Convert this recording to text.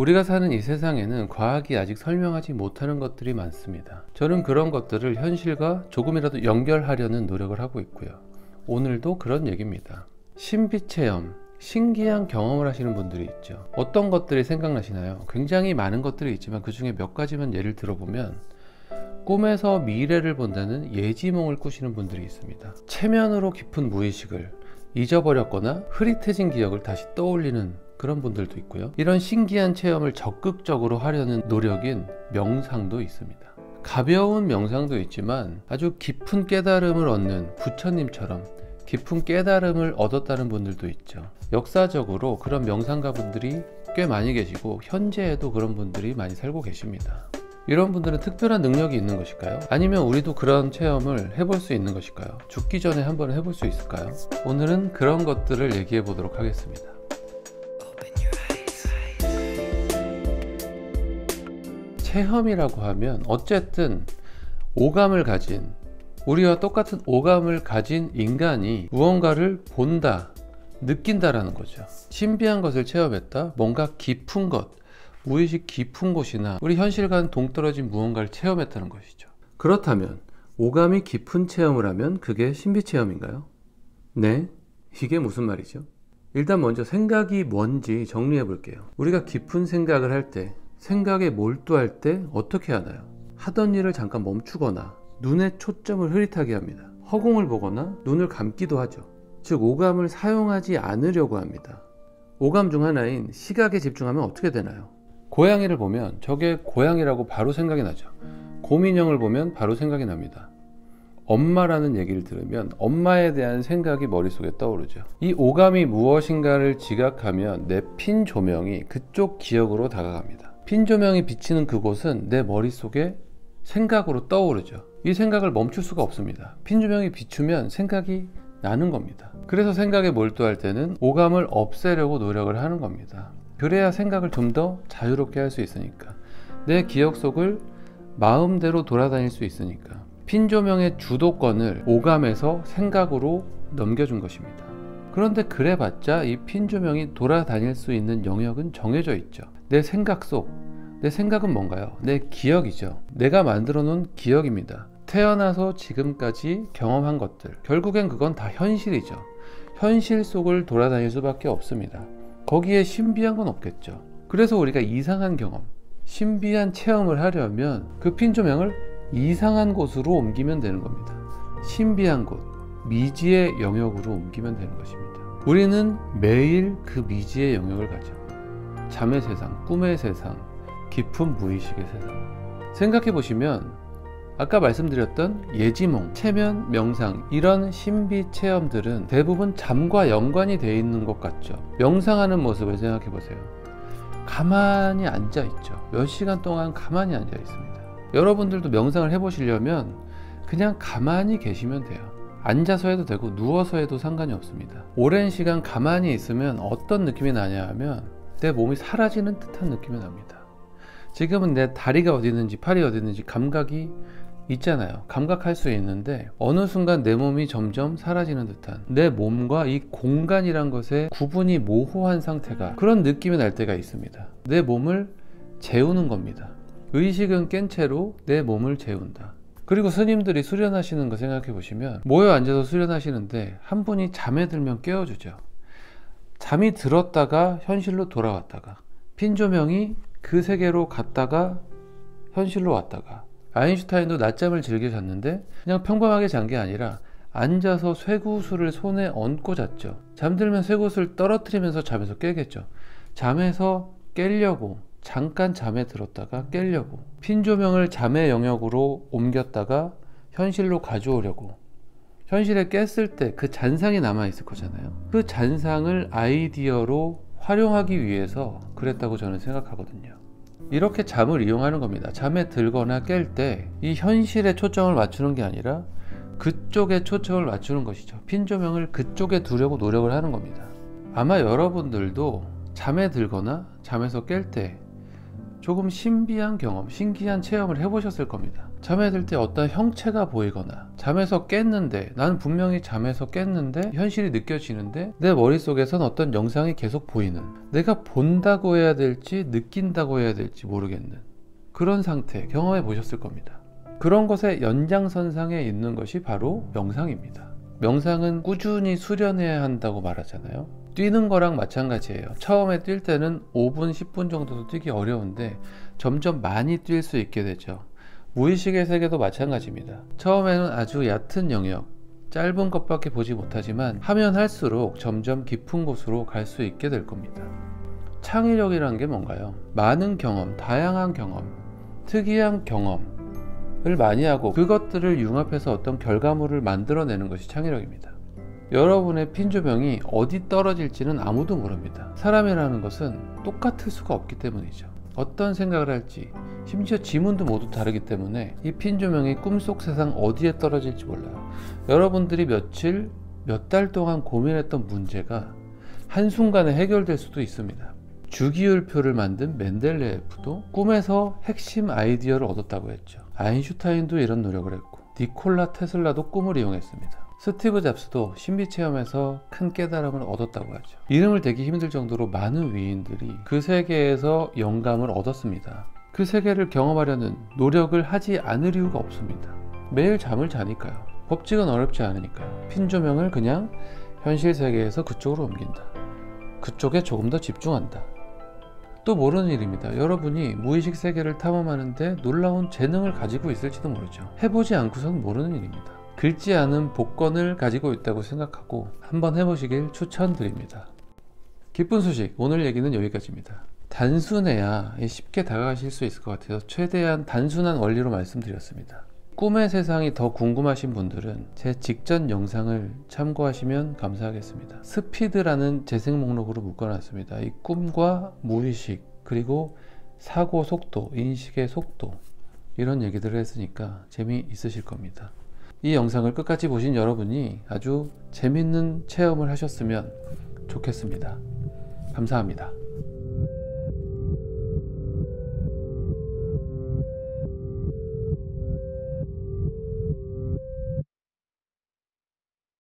우리가 사는 이 세상에는 과학이 아직 설명하지 못하는 것들이 많습니다. 저는 그런 것들을 현실과 조금이라도 연결하려는 노력을 하고 있고요. 오늘도 그런 얘기입니다. 신비체험, 신기한 경험을 하시는 분들이 있죠. 어떤 것들이 생각나시나요? 굉장히 많은 것들이 있지만 그 중에 몇 가지만 예를 들어보면, 꿈에서 미래를 본다는 예지몽을 꾸시는 분들이 있습니다. 체면으로 깊은 무의식을 잊어버렸거나 흐릿해진 기억을 다시 떠올리는 그런 분들도 있고요. 이런 신기한 체험을 적극적으로 하려는 노력인 명상도 있습니다. 가벼운 명상도 있지만 아주 깊은 깨달음을 얻는 부처님처럼 깊은 깨달음을 얻었다는 분들도 있죠. 역사적으로 그런 명상가 분들이 꽤 많이 계시고 현재에도 그런 분들이 많이 살고 계십니다. 이런 분들은 특별한 능력이 있는 것일까요? 아니면 우리도 그런 체험을 해볼 수 있는 것일까요? 죽기 전에 한번 해볼 수 있을까요? 오늘은 그런 것들을 얘기해 보도록 하겠습니다. 체험이라고 하면 어쨌든 오감을 가진, 우리와 똑같은 오감을 가진 인간이 무언가를 본다, 느낀다라는 거죠. 신비한 것을 체험했다, 뭔가 깊은 것, 무의식 깊은 곳이나 우리 현실과는 동떨어진 무언가를 체험했다는 것이죠. 그렇다면 오감이 깊은 체험을 하면 그게 신비체험인가요? 네, 이게 무슨 말이죠? 일단 먼저 생각이 뭔지 정리해 볼게요. 우리가 깊은 생각을 할 때, 생각에 몰두할 때 어떻게 하나요? 하던 일을 잠깐 멈추거나 눈의 초점을 흐릿하게 합니다. 허공을 보거나 눈을 감기도 하죠. 즉 오감을 사용하지 않으려고 합니다. 오감 중 하나인 시각에 집중하면 어떻게 되나요? 고양이를 보면 저게 고양이라고 바로 생각이 나죠. 곰인형을 보면 바로 생각이 납니다. 엄마라는 얘기를 들으면 엄마에 대한 생각이 머릿속에 떠오르죠. 이 오감이 무엇인가를 지각하면 내 핀 조명이 그쪽 기억으로 다가갑니다. 핀 조명이 비치는 그곳은 내 머릿속에 생각으로 떠오르죠. 이 생각을 멈출 수가 없습니다. 핀 조명이 비추면 생각이 나는 겁니다. 그래서 생각에 몰두할 때는 오감을 없애려고 노력을 하는 겁니다. 그래야 생각을 좀 더 자유롭게 할 수 있으니까, 내 기억 속을 마음대로 돌아다닐 수 있으니까 핀 조명의 주도권을 오감에서 생각으로 넘겨준 것입니다. 그런데 그래봤자 이 핀 조명이 돌아다닐 수 있는 영역은 정해져 있죠. 내 생각 속, 내 생각은 뭔가요? 내 기억이죠. 내가 만들어 놓은 기억입니다. 태어나서 지금까지 경험한 것들, 결국엔 그건 다 현실이죠. 현실 속을 돌아다닐 수밖에 없습니다. 거기에 신비한 건 없겠죠. 그래서 우리가 이상한 경험, 신비한 체험을 하려면 그 핀 조명을 이상한 곳으로 옮기면 되는 겁니다. 신비한 곳, 미지의 영역으로 옮기면 되는 것입니다. 우리는 매일 그 미지의 영역을 가죠. 잠의 세상, 꿈의 세상, 깊은 무의식의 세상. 생각해 보시면 아까 말씀드렸던 예지몽, 체면, 명상, 이런 신비 체험들은 대부분 잠과 연관이 되어 있는 것 같죠. 명상하는 모습을 생각해 보세요. 가만히 앉아 있죠. 몇 시간 동안 가만히 앉아 있습니다. 여러분들도 명상을 해보시려면 그냥 가만히 계시면 돼요. 앉아서 해도 되고 누워서 해도 상관이 없습니다. 오랜 시간 가만히 있으면 어떤 느낌이 나냐 하면 내 몸이 사라지는 듯한 느낌이 납니다. 지금은 내 다리가 어디 있는지 팔이 어디 있는지 감각이 있잖아요. 감각할 수 있는데 어느 순간 내 몸이 점점 사라지는 듯한, 내 몸과 이 공간이란 것의 구분이 모호한 상태가, 그런 느낌이 날 때가 있습니다. 내 몸을 재우는 겁니다. 의식은 깬 채로 내 몸을 재운다. 그리고 스님들이 수련하시는 거 생각해 보시면 모여 앉아서 수련하시는데 한 분이 잠에 들면 깨워주죠. 잠이 들었다가 현실로 돌아왔다가, 핀 조명이 그 세계로 갔다가 현실로 왔다가, 아인슈타인도 낮잠을 즐겨 잤는데 그냥 평범하게 잔 게 아니라 앉아서 쇠구슬을 손에 얹고 잤죠. 잠들면 쇠구슬을 떨어뜨리면서 잠에서 깨겠죠. 잠에서 깨려고 잠깐 잠에 들었다가 깨려고, 핀 조명을 잠의 영역으로 옮겼다가 현실로 가져오려고, 현실에 깼을 때 그 잔상이 남아있을 거잖아요. 그 잔상을 아이디어로 활용하기 위해서 그랬다고 저는 생각하거든요. 이렇게 잠을 이용하는 겁니다. 잠에 들거나 깰 때 이 현실에 초점을 맞추는 게 아니라 그쪽에 초점을 맞추는 것이죠. 핀 조명을 그쪽에 두려고 노력을 하는 겁니다. 아마 여러분들도 잠에 들거나 잠에서 깰 때 조금 신비한 경험, 신기한 체험을 해보셨을 겁니다. 잠에 들 때 어떤 형체가 보이거나, 잠에서 깼는데, 나는 분명히 잠에서 깼는데 현실이 느껴지는데 내 머릿속에선 어떤 영상이 계속 보이는, 내가 본다고 해야 될지 느낀다고 해야 될지 모르겠는 그런 상태 경험해 보셨을 겁니다. 그런 것의 연장선상에 있는 것이 바로 명상입니다. 명상은 꾸준히 수련해야 한다고 말하잖아요. 뛰는 거랑 마찬가지예요. 처음에 뛸 때는 5분, 10분 정도도 뛰기 어려운데 점점 많이 뛸 수 있게 되죠. 무의식의 세계도 마찬가지입니다. 처음에는 아주 얕은 영역, 짧은 것밖에 보지 못하지만 하면 할수록 점점 깊은 곳으로 갈 수 있게 될 겁니다. 창의력이란 게 뭔가요? 많은 경험, 다양한 경험, 특이한 경험을 많이 하고 그것들을 융합해서 어떤 결과물을 만들어내는 것이 창의력입니다. 여러분의 핀 조명이 어디 떨어질지는 아무도 모릅니다. 사람이라는 것은 똑같을 수가 없기 때문이죠. 어떤 생각을 할지, 심지어 지문도 모두 다르기 때문에 이 핀 조명이 꿈속 세상 어디에 떨어질지 몰라요. 여러분들이 며칠, 몇 달 동안 고민했던 문제가 한순간에 해결될 수도 있습니다. 주기율표를 만든 멘델레예프도 꿈에서 핵심 아이디어를 얻었다고 했죠. 아인슈타인도 이런 노력을 했고, 니콜라 테슬라도 꿈을 이용했습니다. 스티브 잡스도 신비체험에서 큰 깨달음을 얻었다고 하죠. 이름을 대기 힘들 정도로 많은 위인들이 그 세계에서 영감을 얻었습니다. 그 세계를 경험하려는 노력을 하지 않을 이유가 없습니다. 매일 잠을 자니까요. 법칙은 어렵지 않으니까요. 핀 조명을 그냥 현실 세계에서 그쪽으로 옮긴다. 그쪽에 조금 더 집중한다. 또 모르는 일입니다. 여러분이 무의식 세계를 탐험하는데 놀라운 재능을 가지고 있을지도 모르죠. 해보지 않고선 모르는 일입니다. 긁지 않은 복권을 가지고 있다고 생각하고 한번 해보시길 추천드립니다. 기쁜 소식, 오늘 얘기는 여기까지입니다. 단순해야 쉽게 다가가실 수 있을 것 같아서 최대한 단순한 원리로 말씀드렸습니다. 꿈의 세상이 더 궁금하신 분들은 제 직전 영상을 참고하시면 감사하겠습니다. 스피드라는 재생 목록으로 묶어놨습니다. 이 꿈과 무의식, 그리고 사고 속도, 인식의 속도, 이런 얘기들을 했으니까 재미있으실 겁니다. 이 영상을 끝까지 보신 여러분이 아주 재밌는 체험을 하셨으면 좋겠습니다. 감사합니다.